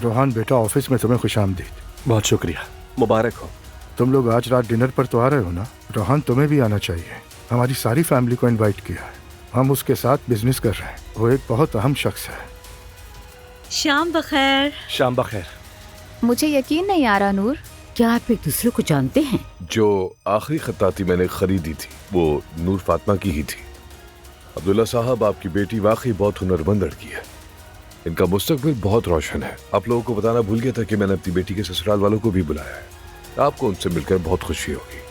रोहान बेटा, ऑफिस में तुम्हें खुशामदीद। बहुत शुक्रिया, मुबारक हो। तुम लोग आज रात डिनर पर तो आ रहे हो ना? रोहान, तुम्हें भी आना चाहिए। हमारी सारी फैमिली को इनवाइट किया है। हम उसके साथ बिजनेस कर रहे हैं। वो एक बहुत अहम शख्स है। शाम बखैर। शाम बखैर। मुझे यकीन नहीं आ रहा नूर, क्या आप एक दूसरे को जानते हैं? जो आखिरी खत्ताती मैंने खरीदी थी वो नूर फातिमा की ही थी। अब्दुल्ला साहब, आपकी बेटी वाकई बहुत हुनरमंद लड़की है। इनका मुस्तकबिल बहुत रोशन है। आप लोगों को बताना भूल गया था कि मैंने अपनी बेटी के ससुराल वालों को भी बुलाया है। आपको उनसे मिलकर बहुत खुशी होगी।